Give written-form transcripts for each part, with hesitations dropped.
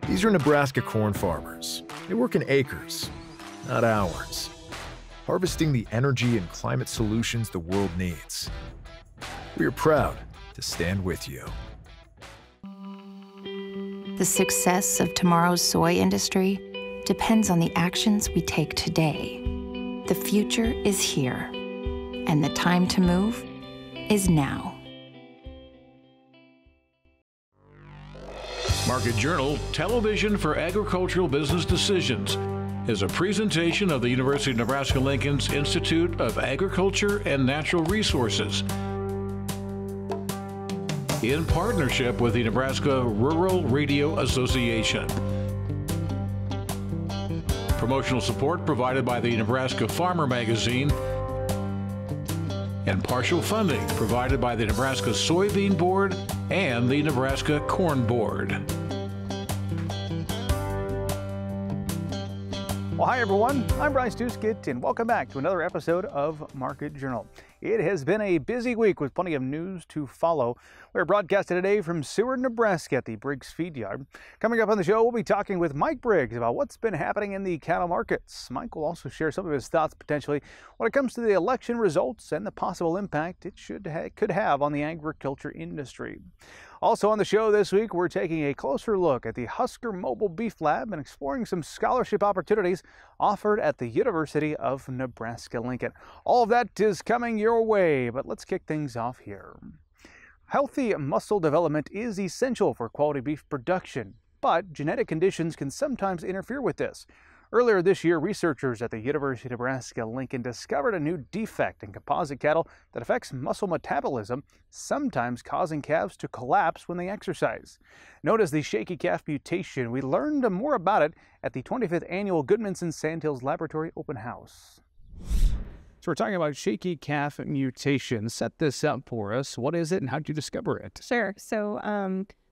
These are Nebraska corn farmers. They work in acres, not hours, harvesting the energy and climate solutions the world needs. We are proud to stand with you. The success of tomorrow's soy industry depends on the actions we take today. The future is here, and the time to move is now. Market Journal, Television for Agricultural Business Decisions, is a presentation of the University of Nebraska Lincoln's Institute of Agriculture and Natural Resources in partnership with the Nebraska Rural Radio Association. Promotional support provided by the Nebraska Farmer Magazine, and partial funding provided by the Nebraska Soybean Board and the Nebraska Corn Board. Well, hi everyone, I'm Bryce Duskett, and welcome back to another episode of Market Journal. It has been a busy week with plenty of news to follow. We're broadcasting today from Seward, Nebraska at the Briggs Feed Yard. Coming up on the show, we'll be talking with Mike Briggs about what's been happening in the cattle markets. Mike will also share some of his thoughts potentially when it comes to the election results and the possible impact it could have on the agriculture industry. Also on the show this week, we're taking a closer look at the Husker Mobile Beef Lab and exploring some scholarship opportunities offered at the University of Nebraska Lincoln. All of that is coming your way, but let's kick things off here. Healthy muscle development is essential for quality beef production, but genetic conditions can sometimes interfere with this. Earlier this year, researchers at the University of Nebraska Lincoln discovered a new defect in composite cattle that affects muscle metabolism, sometimes causing calves to collapse when they exercise. Known as the Shaky Calf Mutation, we learned more about it at the 25th Annual Gudmundsen Sandhills Laboratory Open House. So we're talking about Shaky Calf Mutation. Set this up for us. What is it and how did you discover it? Sure. So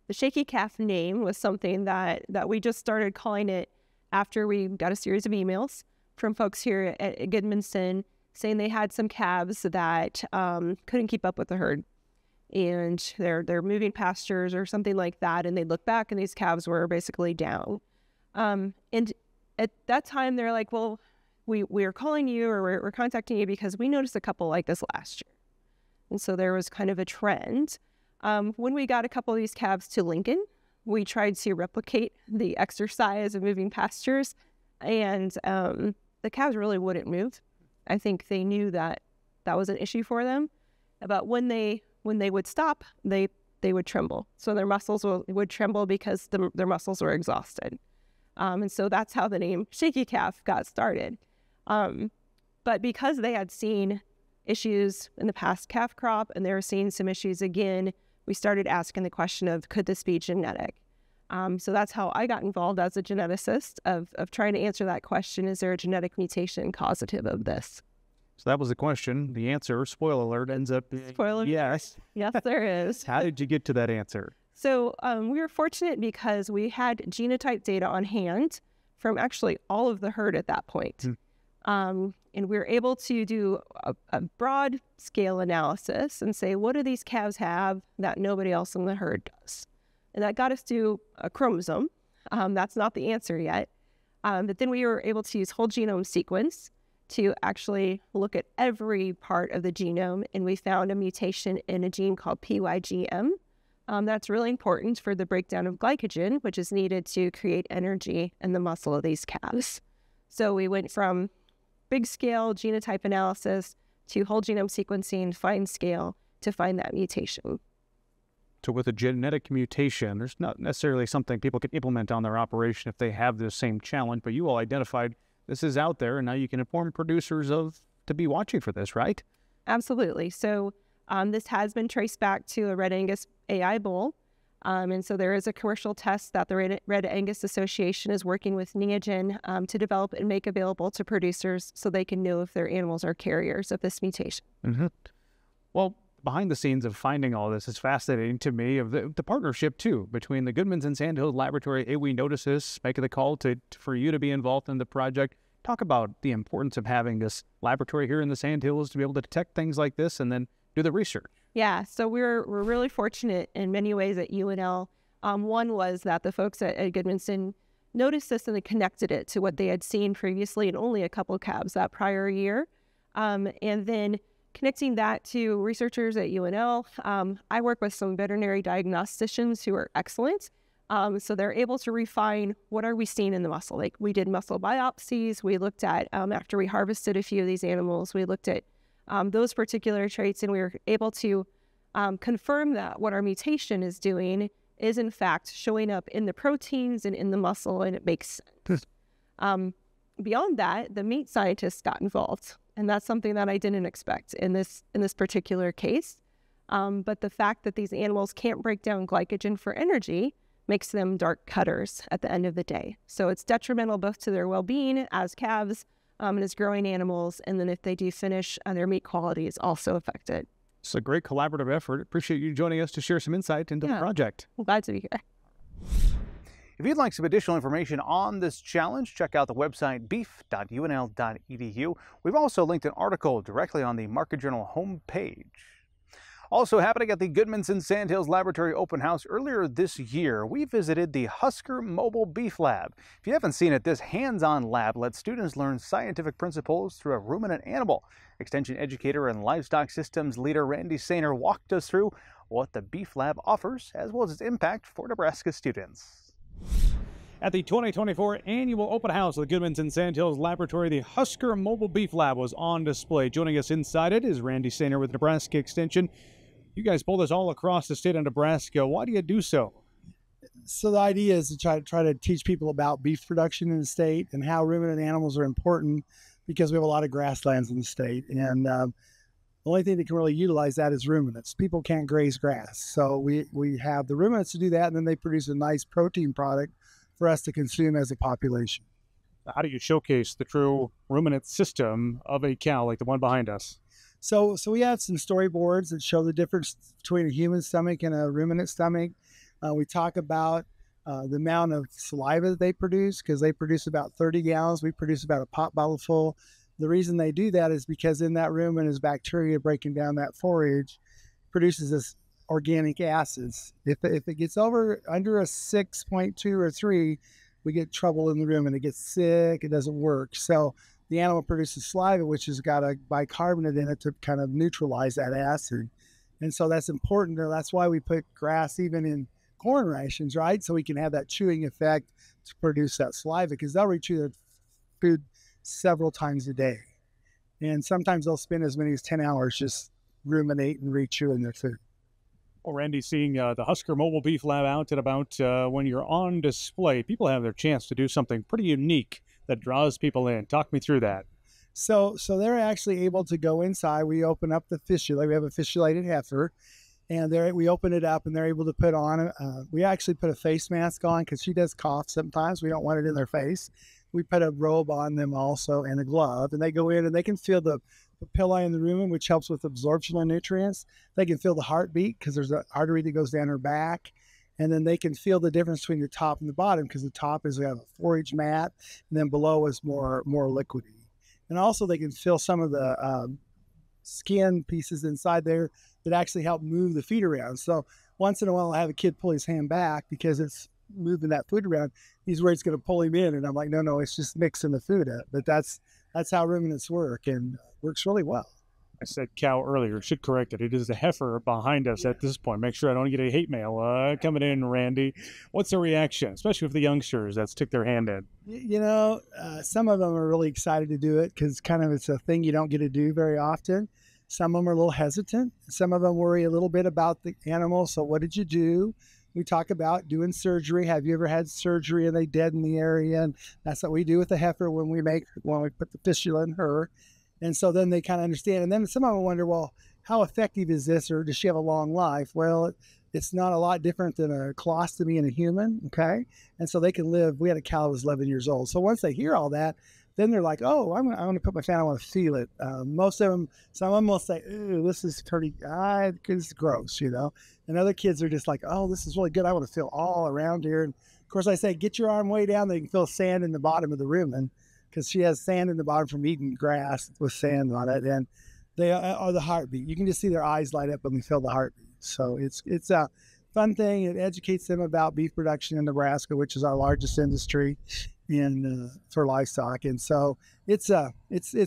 the Shaky Calf name was something that we just started calling it after we got a series of emails from folks here at Gudmundsen saying they had some calves that couldn't keep up with the herd. And they're moving pastures or something like that, and they look back and these calves were basically down. And at that time, they're like, well, we're calling you or we're contacting you because we noticed a couple like this last year. And so there was kind of a trend. When we got a couple of these calves to Lincoln, we tried to replicate the exercise of moving pastures, and the calves really wouldn't move. I think they knew that was an issue for them. But when they would stop, they would tremble. So their muscles would tremble because their muscles were exhausted. And so that's how the name Shaky Calf got started. But because they had seen issues in the past calf crop and they were seeing some issues again, we started asking the question of, could this be genetic? So that's how I got involved as a geneticist of trying to answer that question. Is there a genetic mutation causative of this? So that was the question. The answer, spoiler alert, ends up being spoiler yes. Yes, there is. How did you get to that answer? So we were fortunate because we had genotype data on hand from actually all of the herd at that point. And we were able to do a broad scale analysis and say, what do these calves have that nobody else in the herd does? And that got us to a chromosome. That's not the answer yet. But then we were able to use whole genome sequence to actually look at every part of the genome. And we found a mutation in a gene called PYGM. That's really important for the breakdown of glycogen, which is needed to create energy in the muscle of these calves. So we went from big scale genotype analysis to whole genome sequencing, fine scale, to find that mutation. So with a genetic mutation, there's not necessarily something people can implement on their operation if they have this same challenge, but you all identified this is out there, and now you can inform producers to be watching for this, right? Absolutely. So this has been traced back to a Red Angus AI bull. And so there is a commercial test that the Red Angus Association is working with Neogen to develop and make available to producers so they can know if their animals are carriers of this mutation. Well, behind the scenes of finding all this is fascinating to me, of the partnership, too, between the Gudmundsen Sandhills Laboratory. Hey, we noticed this, making the call for you to be involved in the project. Talk about the importance of having this laboratory here in the Sandhills to be able to detect things like this and then do the research. Yeah, so we're really fortunate in many ways at UNL. One was that the folks at Gudmundsen noticed this and they connected it to what they had seen previously in only a couple calves that prior year. And then connecting that to researchers at UNL, I work with some veterinary diagnosticians who are excellent. So they're able to refine what are we seeing in the muscle. Like we did muscle biopsies. We looked at, after we harvested a few of these animals, we looked at those particular traits, and we were able to confirm that what our mutation is doing is in fact showing up in the proteins and in the muscle, and it makes sense. Beyond that, the meat scientists got involved, and that's something that I didn't expect in this particular case. But the fact that these animals can't break down glycogen for energy makes them dark cutters at the end of the day. So it's detrimental both to their well-being as calves and as growing animals, and then if they do finish, their meat quality is also affected. It's a great collaborative effort. Appreciate you joining us to share some insight into the project. I'm glad to be here. If you'd like some additional information on this challenge, check out the website beef.unl.edu. We've also linked an article directly on the Market Journal homepage. Also happening at the Gudmundsen Sandhills Laboratory Open House earlier this year, we visited the Husker Mobile Beef Lab. If you haven't seen it, this hands-on lab lets students learn scientific principles through a ruminant animal. Extension educator and livestock systems leader Randy Sainer walked us through what the Beef Lab offers, as well as its impact for Nebraska students. At the 2024 annual open house of the Gudmundsen Sandhills Laboratory, the Husker Mobile Beef Lab was on display. Joining us inside it is Randy Sainer with Nebraska Extension. You guys pull this all across the state of Nebraska. Why do you do so? So the idea is to try to teach people about beef production in the state and how ruminant animals are important, because we have a lot of grasslands in the state. And the only thing that can really utilize that is ruminants. People can't graze grass. So we have the ruminants to do that, and then they produce a nice protein product for us to consume as a population. How do you showcase the true ruminant system of a cow like the one behind us? So we have some storyboards that show the difference between a human stomach and a ruminant stomach. We talk about the amount of saliva that they produce, because they produce about 30 gallons. We produce about a pop bottle full. The reason they do that is because in that rumen is bacteria breaking down that forage, produces this organic acids. If it gets under a 6.2 or 3, we get trouble in the rumen. It gets sick. It doesn't work. So the animal produces saliva, which has got a bicarbonate in it to kind of neutralize that acid. And so that's important. That's why we put grass even in corn rations, right? So we can have that chewing effect to produce that saliva, because they'll rechew their food several times a day. And sometimes they'll spend as many as 10 hours just ruminating and rechewing their food. Well, Randy, seeing the Husker Mobile Beef Lab out and about when you're on display, people have their chance to do something pretty unique that draws people in. Talk me through that. So they're actually able to go inside. We open up the fistula. We have a fistulated heifer, and we open it up, and they're able to put on, we actually put a face mask on because she does cough sometimes. We don't want it in their face. We put a robe on them also and a glove, and they go in and they can feel the papillae in the rumen, which helps with absorption of nutrients. They can feel the heartbeat because there's an artery that goes down her back. And then they can feel the difference between the top and the bottom, because the top is we have a forage mat, and then below is more liquidy. And also they can feel some of the skin pieces inside there that actually help move the feed around. So once in a while I have a kid pull his hand back because it's moving that food around. He's worried it's going to pull him in, and I'm like, no, it's just mixing the food up. But that's how ruminants work, and works really well. I said cow earlier, should correct it. It is the heifer behind us at this point. Make sure I don't get a hate mail coming in, Randy. What's the reaction, especially with the youngsters that stick their hand in? Some of them are really excited to do it because it's a thing you don't get to do very often. Some of them are a little hesitant. Some of them worry a little bit about the animal. So what did you do? We talk about doing surgery. Have you ever had surgery and they deaden the area? And that's what we do with the heifer when we put the fistula in her. And so then they kind of understand. And then some of them wonder, well, how effective is this, or does she have a long life? Well, it's not a lot different than a colostomy in a human, okay? And so they can live. We had a cow that was 11 years old. So once they hear all that, then they're like, oh, I'm going to put my fan, I want to feel it. Most of them, some of them will say, ooh, this is pretty, it's gross, And other kids are just like, oh, this is really good. I want to feel all around here. And of course I say, get your arm way down. They can feel sand in the bottom of the rumen, because she has sand in the bottom from eating grass with sand on it. And they are the heartbeat. You can just see their eyes light up when we feel the heartbeat. So it's fun thing. It educates them about beef production in Nebraska, which is our largest industry for livestock. And so it's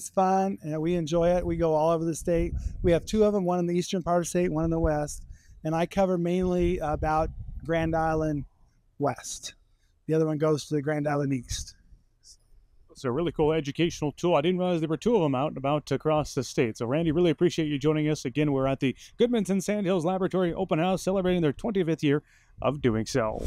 fun, and we enjoy it. We go all over the state. We have 2 of them, one in the eastern part of the state, one in the west. And I cover mainly about Grand Island West. The other one goes to the Grand Island East. It's a really cool educational tool. I didn't realize there were 2 of them out and about across the state. So, Randy, really appreciate you joining us. Again, we're at the Gudmundsen Sandhills Laboratory Open House, celebrating their 25th year of doing so.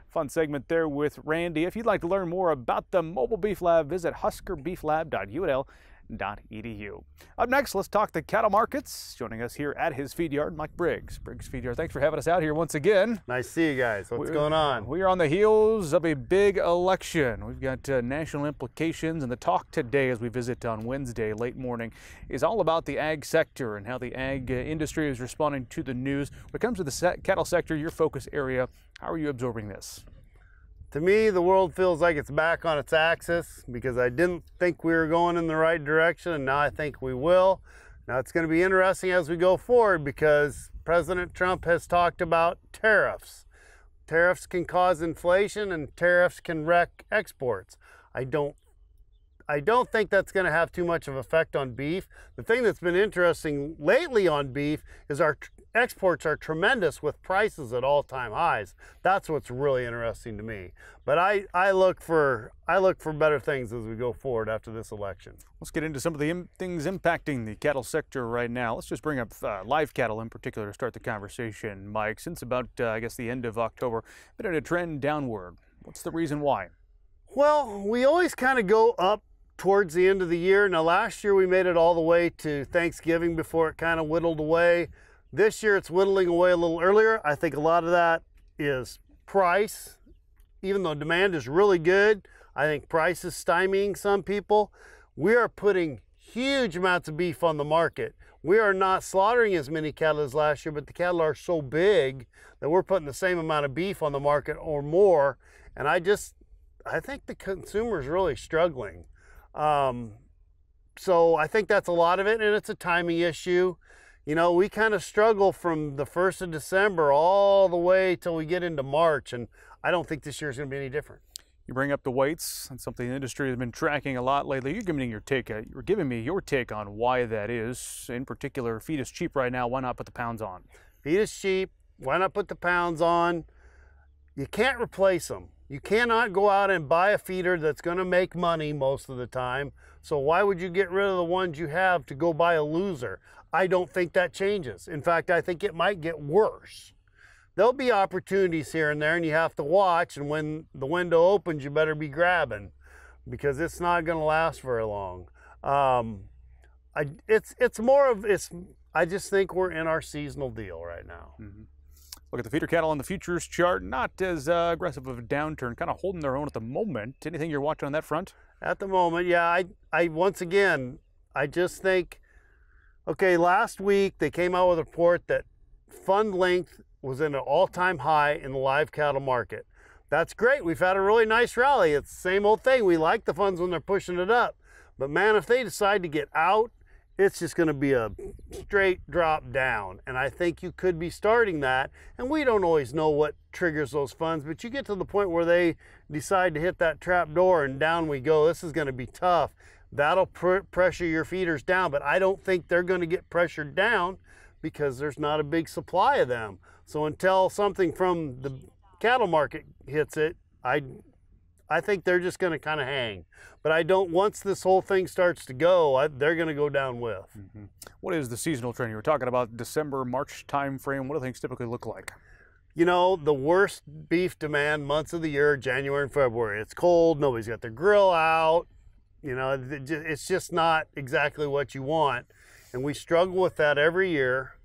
Fun segment there with Randy. If you'd like to learn more about the Mobile Beef Lab, visit huskerbeeflab.unl.edu. Up next, let's talk the cattle markets. Joining us here at his feed yard, Mike Briggs. Briggs Feed Yard, thanks for having us out here once again. Nice to see you guys. What's going on? We are on the heels of a big election. We've got national implications, and the talk today as we visit on Wednesday late morning is all about the ag sector and how the ag industry is responding to the news. When it comes to the cattle sector, your focus area, how are you absorbing this? To me, the world feels like it's back on its axis because I didn't think we were going in the right direction, and now I think we will. Now it's going to be interesting as we go forward because President Trump has talked about tariffs. Tariffs can cause inflation and tariffs can wreck exports. I don't think that's going to have too much of an effect on beef. The thing that's been interesting lately on beef is our exports are tremendous with prices at all-time highs. That's what's really interesting to me. But I look for better things as we go forward after this election. Let's get into some of the things impacting the cattle sector right now. Let's just bring up live cattle in particular to start the conversation, Mike. Since about, I guess, the end of October, been in a trend downward. What's the reason why? Well, we always kind of go up towards the end of the year. Now, last year we made it all the way to Thanksgiving before it kind of whittled away. This year it's whittling away a little earlier. I think a lot of that is price. Even though demand is really good, I think price is stymieing some people. We are putting huge amounts of beef on the market. We are not slaughtering as many cattle as last year, but the cattle are so big that we're putting the same amount of beef on the market or more. And I think the consumer is really struggling. So I think that's a lot of it, and it's a timing issue. You know, we kind of struggle from the 1st of December all the way till we get into March, and I don't think this year is going to be any different. You bring up the weights. That's something the industry has been tracking a lot lately. You're giving me your take on why that is. In particular, feed is cheap right now. Why not put the pounds on? Feed is cheap. Why not put the pounds on? You can't replace them. You cannot go out and buy a feeder that's going to make money most of the time. So why would you get rid of the ones you have to go buy a loser? I don't think that changes. In fact, I think it might get worse. There'll be opportunities here and there, and you have to watch, and when the window opens, you better be grabbing because it's not going to last very long. I just think we're in our seasonal deal right now. Mm-hmm. Look at the feeder cattle on the futures chart, not as aggressive of a downturn, kind of holding their own at the moment. Anything you're watching on that front? At the moment, yeah, once again, I just think, okay, last week they came out with a report that fund length was in an all-time high in the live cattle market. That's great. We've had a really nice rally. It's the same old thing. We like the funds when they're pushing it up. But man, if they decide to get out, it's just going to be a straight drop down. And I think you could be starting that. And we don't always know what triggers those funds, but you get to the point where they decide to hit that trap door and down we go. This is going to be tough. That'll pressure your feeders down, but I don't think they're going to get pressured down because there's not a big supply of them. So until something from the cattle market hits it, I think they're just going to kind of hang. But I don't, once this whole thing starts to go, they're going to go down with. Mm-hmm. What is the seasonal trend? You were talking about December, March time frame. What do things typically look like? You know, the worst beef demand months of the year, January and February. It's cold, nobody's got their grill out. You know, it's just not exactly what you want. And we struggle with that every year.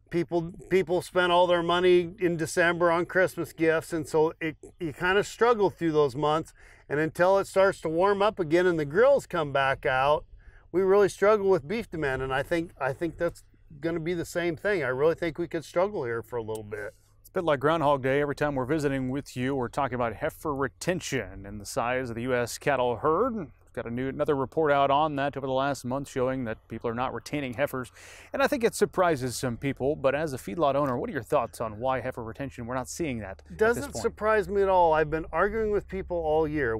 People spend all their money in December on Christmas gifts, and so you kind of struggle through those months. And until it starts to warm up again and the grills come back out, we really struggle with beef demand. And I think that's going to be the same thing. I really think we could struggle here for a little bit. It's a bit like Groundhog Day. Every time we're visiting with you, we're talking about heifer retention and the size of the U.S. cattle herd. got another report out on that over the last month showing that people are not retaining heifers. And I think it surprises some people, but as a feedlot owner, what are your thoughts on why heifer retention, we're not seeing that? Doesn't surprise me at all. I've been arguing with people all year.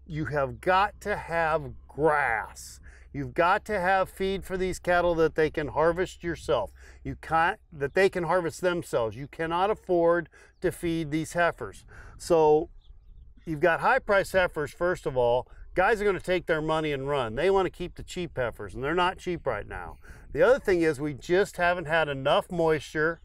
You have got to have grass. You've got to have feed for these cattle that they can harvest yourself. That they can harvest themselves. You cannot afford to feed these heifers. So you've got high price heifers, first of all. Guys are going to take their money and run. They want to keep the cheap heifers, and they're not cheap right now. The other thing is we just haven't had enough moisture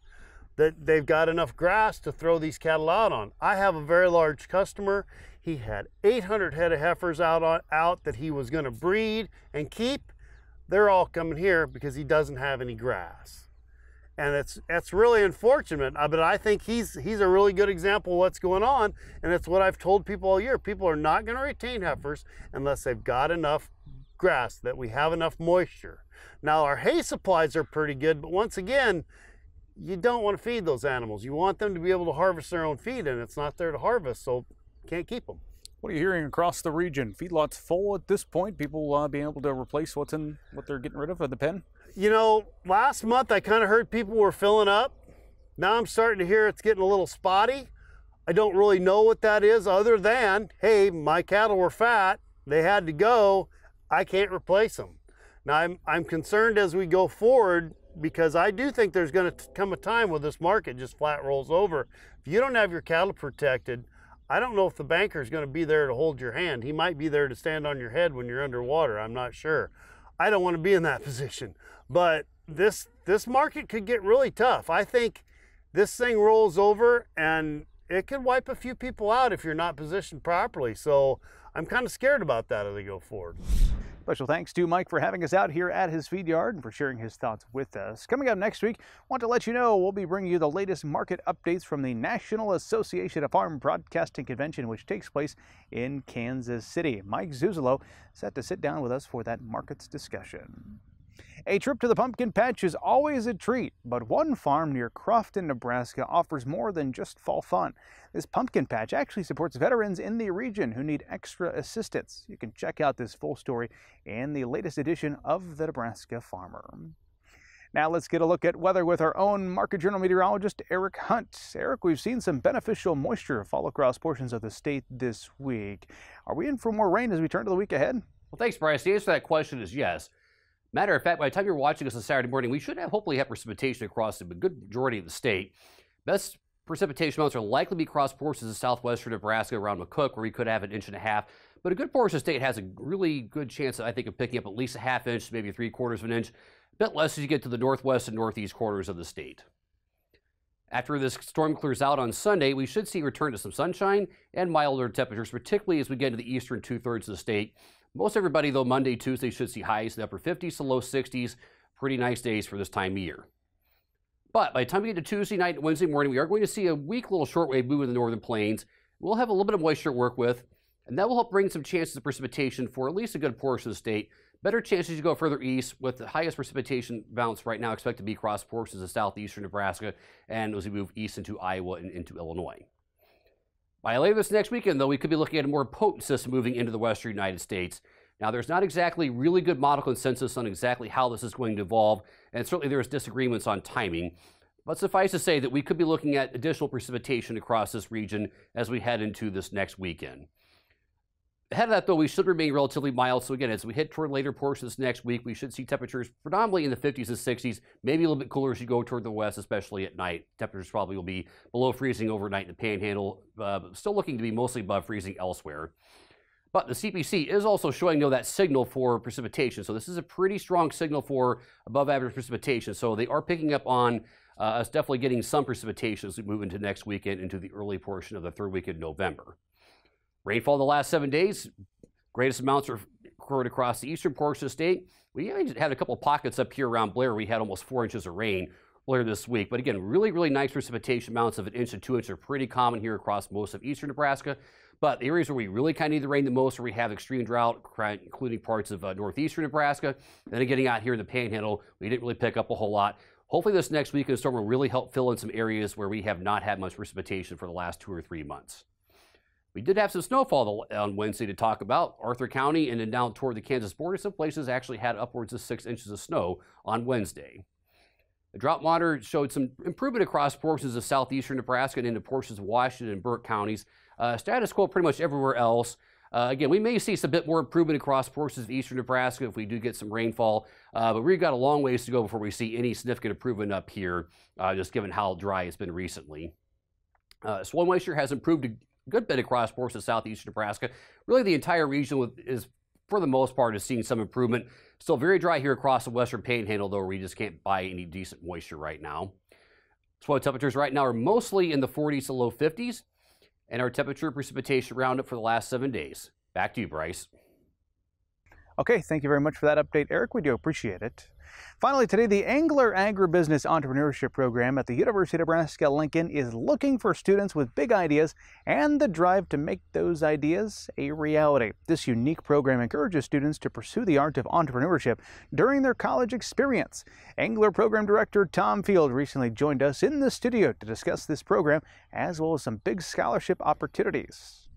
that they've got enough grass to throw these cattle out on. I have a very large customer. He had 800 head of heifers out that he was going to breed and keep. They're all coming here because he doesn't have any grass. And that's really unfortunate, but I think he's a really good example of what's going on, and it's what I've told people all year. People are not going to retain heifers unless they've got enough grass, that we have enough moisture. Now, our hay supplies are pretty good, but once again, you don't want to feed those animals. You want them to be able to harvest their own feed, and it's not there to harvest, so can't keep them. What are you hearing across the region? Feedlots full at this point? People being able to replace what they're getting rid of in the pen? You know, last month I kind of heard people were filling up. Now I'm starting to hear it's getting a little spotty. I don't really know what that is other than, hey, my cattle were fat, they had to go, I can't replace them. Now I'm concerned as we go forward, because I do think there's going to come a time where this market just flat rolls over. If you don't have your cattle protected, I don't know if the banker is going to be there to hold your hand. He might be there to stand on your head when you're underwater. I'm not sure. I don't want to be in that position. But this market could get really tough. I think this thing rolls over and it could wipe a few people out if you're not positioned properly. So I'm kind of scared about that as we go forward. Special thanks to Mike for having us out here at his feed yard and for sharing his thoughts with us. Coming up next week, I want to let you know we'll be bringing you the latest market updates from the National Association of Farm Broadcasting Convention, which takes place in Kansas City. Mike Zuzolo set to sit down with us for that markets discussion. A trip to the pumpkin patch is always a treat, but one farm near Crofton, Nebraska offers more than just fall fun. This pumpkin patch actually supports veterans in the region who need extra assistance. You can check out this full story in the latest edition of the Nebraska Farmer. Now let's get a look at weather with our own Market Journal meteorologist, Eric Hunt. Eric, we've seen some beneficial moisture fall across portions of the state this week. Are we in for more rain as we turn to the week ahead? Well, thanks, Bryce. The answer to that question is yes. Matter of fact, by the time you're watching us on Saturday morning, we should hopefully have precipitation across a good majority of the state. Best precipitation amounts are likely to be across portions of southwestern Nebraska around McCook, where we could have 1.5 inches. But a good portion of the state has a really good chance, I think, of picking up at least 1/2 inch, maybe 3/4 of an inch. A bit less as you get to the northwest and northeast quarters of the state. After this storm clears out on Sunday, we should see a return to some sunshine and milder temperatures, particularly as we get into the eastern 2/3 of the state. Most everybody, though, Monday, Tuesday should see highs in the upper 50s to low 60s. Pretty nice days for this time of year. But by the time we get to Tuesday night and Wednesday morning, we are going to see a weak little shortwave move in the northern plains. We'll have a little bit of moisture to work with, and that will help bring some chances of precipitation for at least a good portion of the state. Better chances to go further east, with the highest precipitation bounce right now expected to be across portions of southeastern Nebraska and as we move east into Iowa and into Illinois. By later this next weekend, though, we could be looking at a more potent system moving into the western United States. Now, there's not exactly really good model consensus on exactly how this is going to evolve, and certainly there's disagreements on timing. But suffice to say that we could be looking at additional precipitation across this region as we head into this next weekend. Ahead of that, though, we should remain relatively mild. So again, as we head toward later portions next week, we should see temperatures predominantly in the 50s and 60s, maybe a little bit cooler as you go toward the west, especially at night. Temperatures probably will be below freezing overnight in the Panhandle, still looking to be mostly above freezing elsewhere. But the CPC is also showing, that signal for precipitation. So this is a pretty strong signal for above average precipitation. So they are picking up on us definitely getting some precipitation as we move into next weekend, into the early portion of the third week of November. Rainfall the last 7 days, greatest amounts are recorded across the eastern portion of the state. We had a couple of pockets up here around Blair. We had almost 4 inches of rain earlier this week. But again, really, really nice precipitation amounts of 1 inch to 2 inches are pretty common here across most of eastern Nebraska. But the areas where we really kind of need the rain the most, where we have extreme drought, including parts of northeastern Nebraska, and then getting out here in the Panhandle, we didn't really pick up a whole lot. Hopefully this next week, the storm will really help fill in some areas where we have not had much precipitation for the last 2 or 3 months. We did have some snowfall on Wednesday to talk about. Arthur County and then down toward the Kansas border, some places actually had upwards of 6 inches of snow on Wednesday. The drought monitor showed some improvement across portions of southeastern Nebraska and into portions of Washington and Burke counties. Status quo pretty much everywhere else. Again, we may see some bit more improvement across portions of eastern Nebraska if we do get some rainfall, but we've got a long ways to go before we see any significant improvement up here, just given how dry it's been recently. Soil moisture has improved a good bit across portions of southeastern Nebraska. Really, the entire region is, for the most part, is seeing some improvement. Still very dry here across the western panhandle, though, where we just can't buy any decent moisture right now. Soil temperatures right now are mostly in the 40s to low 50s, and our temperature precipitation roundup for the last 7 days. Back to you, Bryce. Okay, thank you very much for that update, Eric. We do appreciate it. Finally, today, the Angler Agribusiness Entrepreneurship Program at the University of Nebraska Lincoln is looking for students with big ideas and the drive to make those ideas a reality. This unique program encourages students to pursue the art of entrepreneurship during their college experience. Angler Program Director Tom Field recently joined us in the studio to discuss this program, as well as some big scholarship opportunities.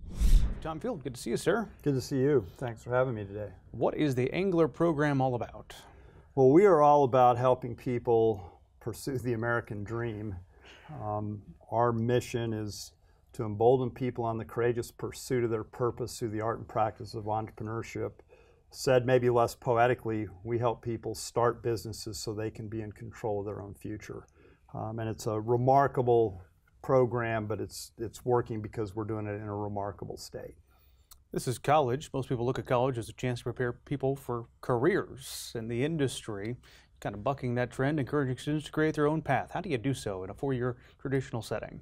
Tom Field, good to see you, sir. Good to see you. Thanks for having me today. What is the Angler Program all about? Well, we are all about helping people pursue the American dream. Our mission is to embolden people on the courageous pursuit of their purpose through the art and practice of entrepreneurship. Said maybe less poetically, we help people start businesses so they can be in control of their own future. And it's a remarkable program, but it's working because we're doing it in a remarkable state. This is college. Most people look at college as a chance to prepare people for careers in the industry, kind of bucking that trend, encouraging students to create their own path. How do you do so in a four-year traditional setting?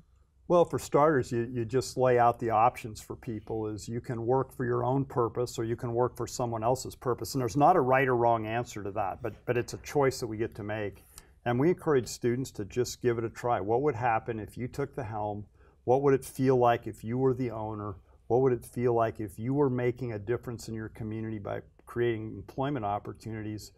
Well, for starters, you just lay out the options for people. Is you can work for your own purpose or you can work for someone else's purpose. And there's not a right or wrong answer to that, but it's a choice that we get to make. And we encourage students to just give it a try. What would happen if you took the helm? What would it feel like if you were the owner? What would it feel like if you were making a difference in your community by creating employment opportunities?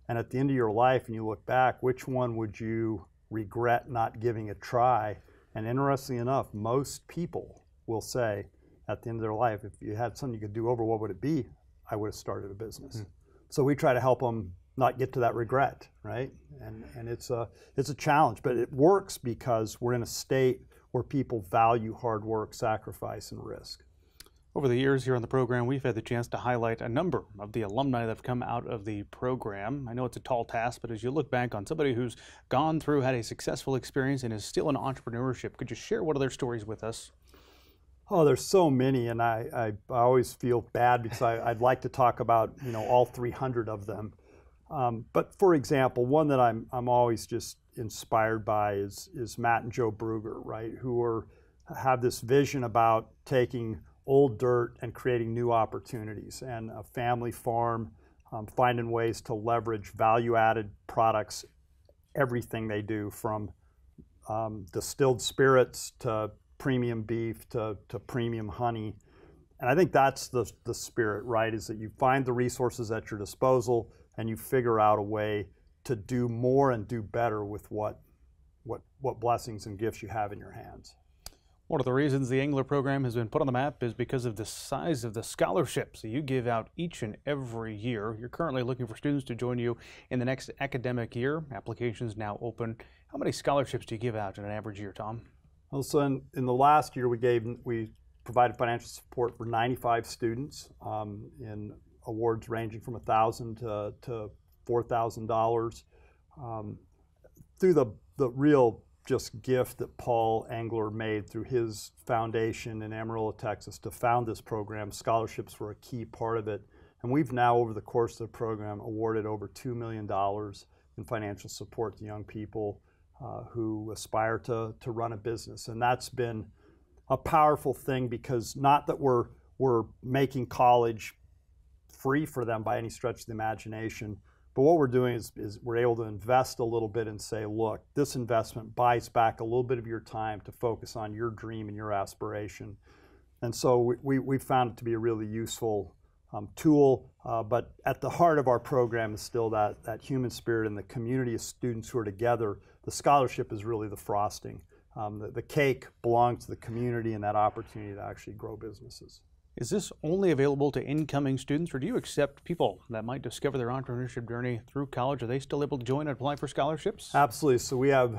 And at the end of your life, and you look back, which one would you regret not giving a try? And interestingly enough, most people will say at the end of their life, if you had something you could do over, what would it be? I would have started a business. Mm-hmm. So we try to help them not get to that regret, right? And it's a challenge, but it works because we're in a state where people value hard work, sacrifice, and risk. Over the years here on the program, we've had the chance to highlight a number of the alumni that have come out of the program. I know it's a tall task, but as you look back on somebody who's gone through, had a successful experience, and is still in entrepreneurship, could you share one of their stories with us? Oh, there's so many, and I always feel bad because I'd like to talk about all 300 of them. But for example, one that I'm always just inspired by is Matt and Joe Bruger, right? Who have this vision about taking old dirt and creating new opportunities, and a family farm, finding ways to leverage value-added products, everything they do from distilled spirits to premium beef to premium honey. And I think that's the spirit, right? Is that you find the resources at your disposal and you figure out a way to do more and do better with what blessings and gifts you have in your hands. One of the reasons the Angler program has been put on the map is because of the size of the scholarships that you give out each and every year. You're currently looking for students to join you in the next academic year. Applications now open. How many scholarships do you give out in an average year, Tom? Well, so in the last year, we provided financial support for 95 students in awards ranging from $1,000 to $4,000. Through the real just gift that Paul Angler made through his foundation in Amarillo, Texas, to found this program, scholarships were a key part of it. And we've now, over the course of the program, awarded over $2 million in financial support to young people who aspire to run a business. And that's been a powerful thing, because not that we're making college free for them by any stretch of the imagination, but what we're doing is we're able to invest a little bit and say, look, this investment buys back a little bit of your time to focus on your dream and your aspiration. And so we found it to be a really useful tool, but at the heart of our program is still that human spirit and the community of students who are together. The scholarship is really the frosting. The cake belongs to the community and that opportunity to actually grow businesses. Is this only available to incoming students, or do you accept people that might discover their entrepreneurship journey through college? Are they still able to join and apply for scholarships? Absolutely. So we have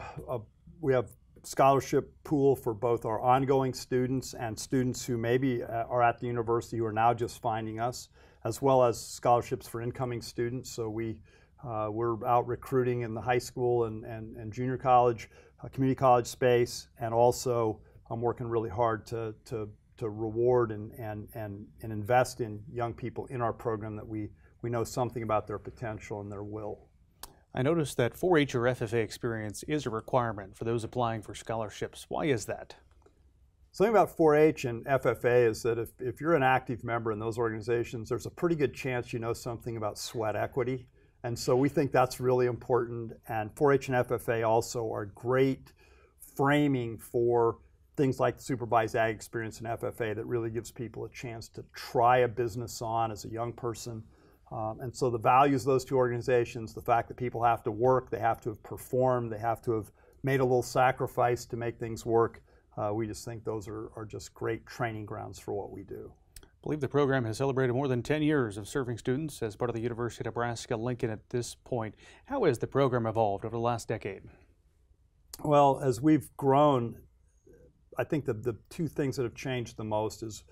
scholarship pool for both our ongoing students and students who maybe are at the university who are now just finding us, as well as scholarships for incoming students. So we're out recruiting in the high school and junior college, community college space, and also I'm working really hard to reward and invest in young people in our program that we know something about their potential and their will. I noticed that 4-H or FFA experience is a requirement for those applying for scholarships. Why is that? Something about 4-H and FFA is that if you're an active member in those organizations, there's a pretty good chance you know something about sweat equity. And so we think that's really important. And 4-H and FFA also are great framing for things like the supervised ag experience in FFA that really gives people a chance to try a business on as a young person. And so the values of those two organizations, the fact that people have to work, they have to have performed, they have to have made a little sacrifice to make things work, we just think those are just great training grounds for what we do. I believe the program has celebrated more than 10 years of serving students as part of the University of Nebraska Lincoln at this point. How has the program evolved over the last decade? Well, as we've grown, I think the two things that have changed the most is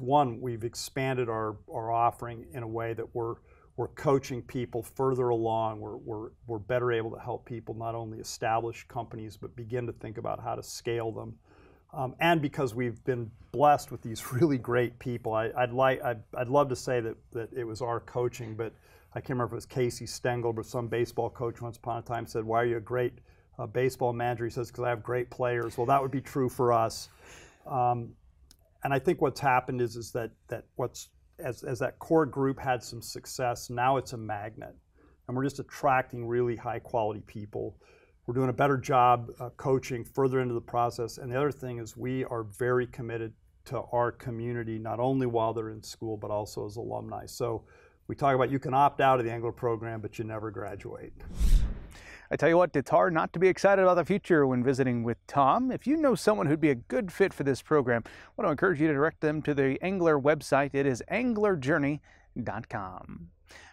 one, we've expanded our offering in a way that we're coaching people further along. We're better able to help people not only establish companies but begin to think about how to scale them. And because we've been blessed with these really great people, I'd love to say that it was our coaching, but I can't remember if it was Casey Stengel, but some baseball coach once upon a time said, "Why are you a great baseball manager?" He says, "Because I have great players." Well, that would be true for us. And I think what's happened is that as that core group had some success, now it's a magnet. And we're just attracting really high quality people. We're doing a better job coaching further into the process. And the other thing is we are very committed to our community, not only while they're in school, but also as alumni. So we talk about you can opt out of the Angler program, but you never graduate. I tell you what, it's hard not to be excited about the future when visiting with Tom. If you know someone who'd be a good fit for this program, I want to encourage you to direct them to the Angler website. It is anglerjourney.com.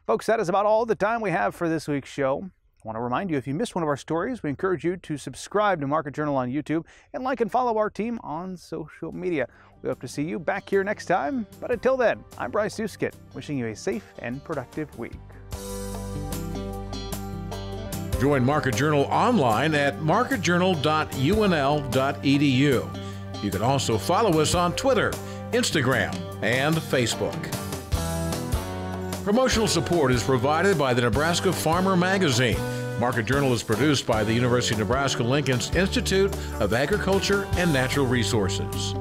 Folks, that is about all the time we have for this week's show. I want to remind you, if you missed one of our stories, we encourage you to subscribe to Market Journal on YouTube and like and follow our team on social media. We hope to see you back here next time. But until then, I'm Bryce Duskett, wishing you a safe and productive week. Join Market Journal online at marketjournal.unl.edu. You can also follow us on Twitter, Instagram, and Facebook. Promotional support is provided by the Nebraska Farmer Magazine. Market Journal is produced by the University of Nebraska Lincoln's Institute of Agriculture and Natural Resources.